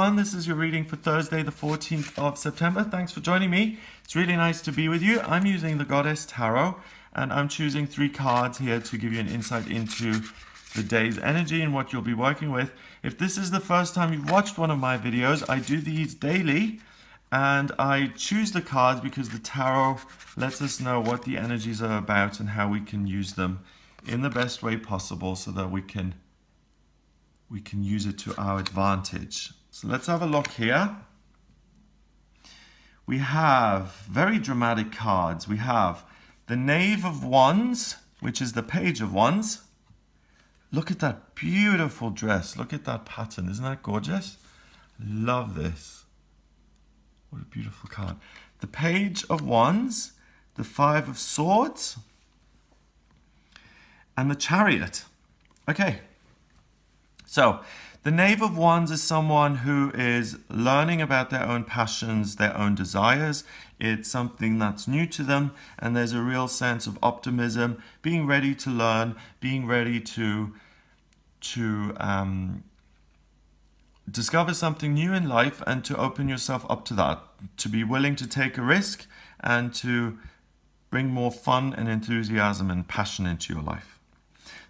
everyone. This is your reading for Thursday, the 14th of September. Thanks for joining me. It's really nice to be with you. I'm using the Goddess Tarot, and I'm choosing 3 cards here to give you an insight into the day's energy and what you'll be working with. If this is the first time you've watched one of my videos, I do these daily, and I choose the cards because the tarot lets us know what the energies are about and how we can use them in the best way possible so that we can use it to our advantage. So let's have a look here. We have very dramatic cards. We have the Knave of Wands, which is the Page of Wands. Look at that beautiful dress. Look at that pattern. Isn't that gorgeous? Love this. What a beautiful card. The Page of Wands, the Five of Swords, and the Chariot. Okay. So, the Knave of Wands is someone who is learning about their own passions, their own desires. It's something that's new to them, and there's a real sense of optimism, being ready to learn, being ready to discover something new in life and to open yourself up to that, to be willing to take a risk and to bring more fun and enthusiasm and passion into your life.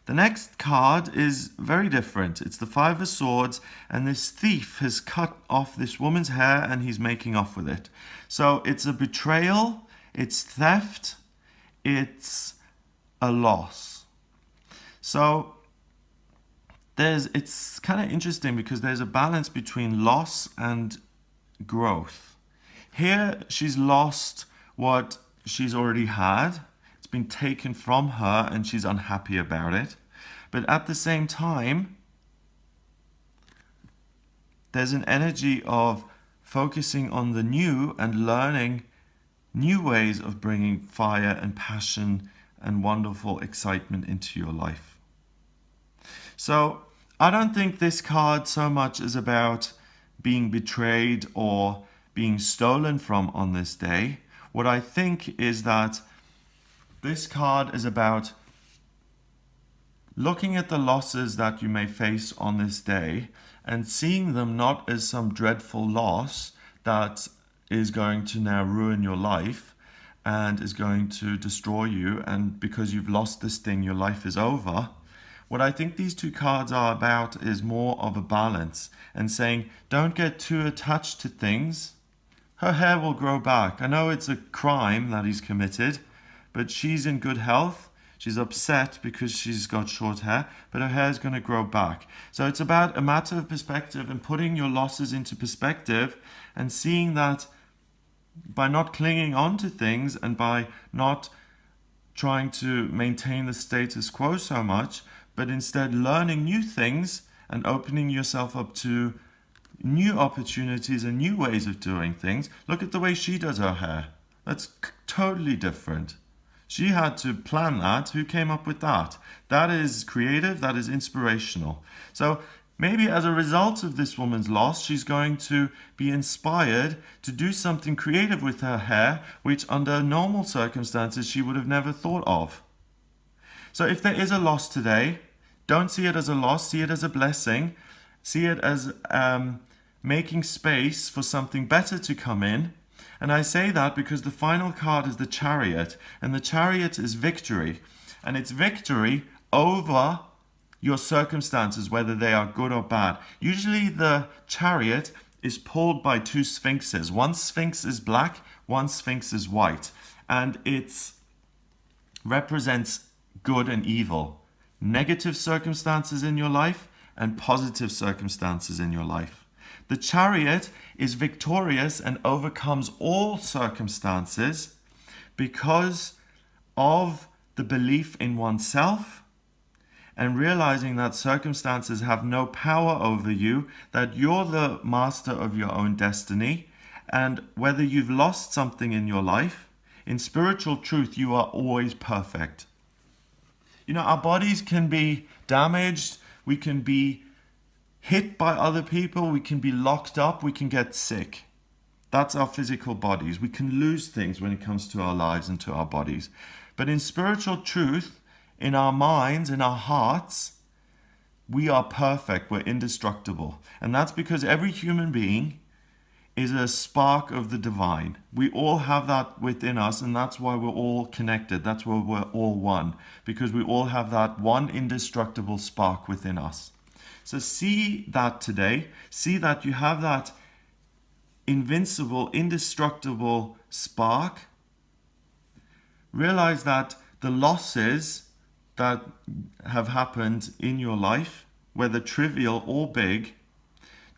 The next card is very different. It's the Five of Swords, and this thief has cut off this woman's hair and he's making off with it. So it's a betrayal, it's theft, it's a loss. So it's kind of interesting because there's a balance between loss and growth. Here she's lost what she's already had. It's been taken from her and she's unhappy about it. But at the same time, there's an energy of focusing on the new and learning new ways of bringing fire and passion and wonderful excitement into your life. So I don't think this card so much is about being betrayed or being stolen from on this day. What I think is that this card is about looking at the losses that you may face on this day and seeing them not as some dreadful loss that is going to now ruin your life and is going to destroy you, and because you've lost this thing, your life is over. What I think these 2 cards are about is more of a balance and saying, don't get too attached to things. Her hair will grow back. I know it's a crime that he's committed, but she's in good health. She's upset because she's got short hair, but her hair is going to grow back. So it's about a matter of perspective and putting your losses into perspective and seeing that by not clinging on to things and by not trying to maintain the status quo so much, but instead learning new things and opening yourself up to new opportunities and new ways of doing things. Look at the way she does her hair. That's totally different. She had to plan that. Who came up with that? That is creative. That is inspirational. So maybe as a result of this woman's loss, she's going to be inspired to do something creative with her hair, which under normal circumstances she would have never thought of. So if there is a loss today, don't see it as a loss. See it as a blessing. See it as making space for something better to come in. And I say that because the final card is the Chariot, and the Chariot is victory. And it's victory over your circumstances, whether they are good or bad. Usually the Chariot is pulled by 2 sphinxes. One sphinx is black, one sphinx is white. And it represents good and evil, negative circumstances in your life and positive circumstances in your life. The Chariot is victorious and overcomes all circumstances because of the belief in oneself and realizing that circumstances have no power over you, that you're the master of your own destiny, and whether you've lost something in your life, in spiritual truth, you are always perfect. You know, our bodies can be damaged, we can be hit by other people, we can be locked up, we can get sick. That's our physical bodies. We can lose things when it comes to our lives and to our bodies. But in spiritual truth, in our minds, in our hearts, We are perfect. We're indestructible. And that's because every human being is a spark of the divine. We all have that within us, and that's why we're all connected. That's why we're all one, because we all have that one indestructible spark within us. So see that today. See that you have that invincible, indestructible spark. Realize that the losses that have happened in your life, whether trivial or big,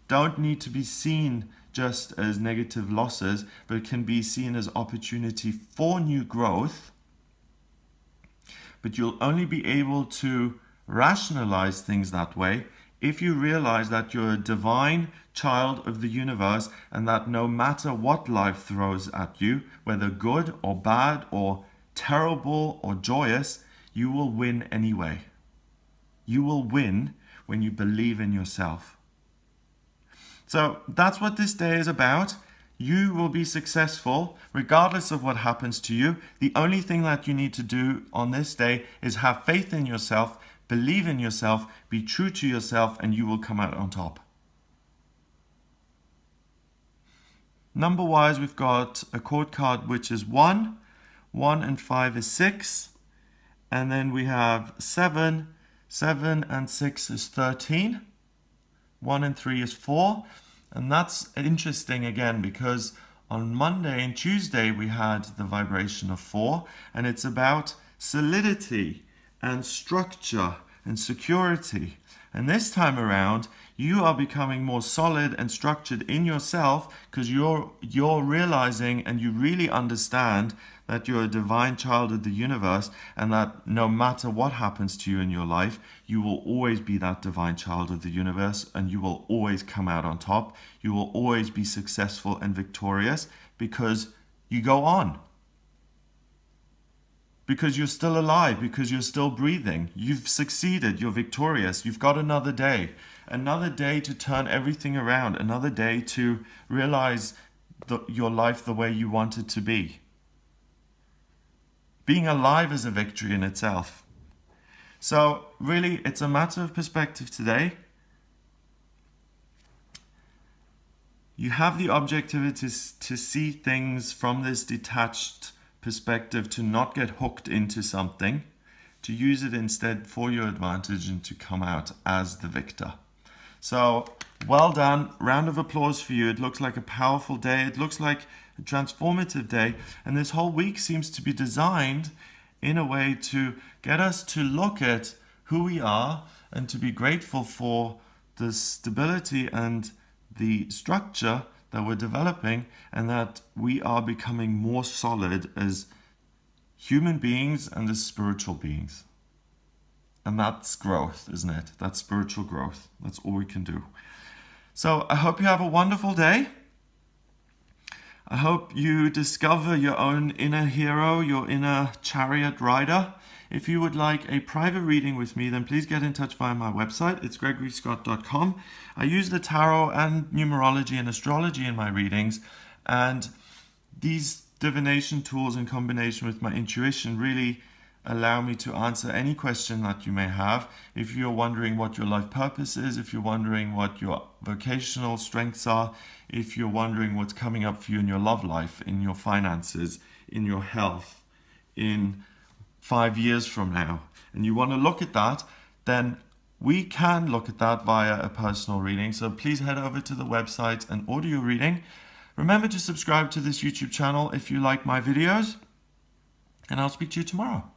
don't need to be seen just as negative losses, but can be seen as opportunity for new growth. But you'll only be able to rationalize things that way if you realize that you're a divine child of the universe, and that no matter what life throws at you, whether good or bad or terrible or joyous, you will win anyway. You will win when you believe in yourself. So that's what this day is about. You will be successful regardless of what happens to you. The only thing that you need to do on this day is have faith in yourself, believe in yourself, be true to yourself, and you will come out on top. Number-wise, we've got a chord card which is 1, 1 and 5 is 6, and then we have 7, 7 and 6 is 13, 1 and 3 is 4, and that's interesting again because on Monday and Tuesday we had the vibration of 4, and it's about solidity and structure and security. And this time around, you are becoming more solid and structured in yourself because you're realizing and you really understand that you're a divine child of the universe, and that no matter what happens to you in your life, you will always be that divine child of the universe, and you will always come out on top. You will always be successful and victorious because you go on. Because you're still alive, because you're still breathing. You've succeeded, you're victorious, you've got another day to turn everything around, another day to realize your life the way you want it to be. Being alive is a victory in itself. So really, it's a matter of perspective today. You have the objectivity to see things from this detached perspective, to not get hooked into something, to use it instead for your advantage and to come out as the victor. So well done, round of applause for you. It looks like a powerful day, it looks like a transformative day, and this whole week seems to be designed in a way to get us to look at who we are and to be grateful for the stability and the structure that we're developing, and that we are becoming more solid as human beings and as spiritual beings. And that's growth, isn't it? That's spiritual growth. That's all we can do. So I hope you have a wonderful day. I hope you discover your own inner hero, your inner chariot rider. If you would like a private reading with me, then please get in touch via my website. It's gregoryscott.com. I use the tarot and numerology and astrology in my readings, and these divination tools in combination with my intuition really allow me to answer any question that you may have. If you're wondering what your life purpose is, if you're wondering what your vocational strengths are, if you're wondering what's coming up for you in your love life, in your finances, in your health, in 5 years from now, and you want to look at that, then we can look at that via a personal reading. So please head over to the website and order your reading. Remember to subscribe to this YouTube channel if you like my videos, and I'll speak to you tomorrow.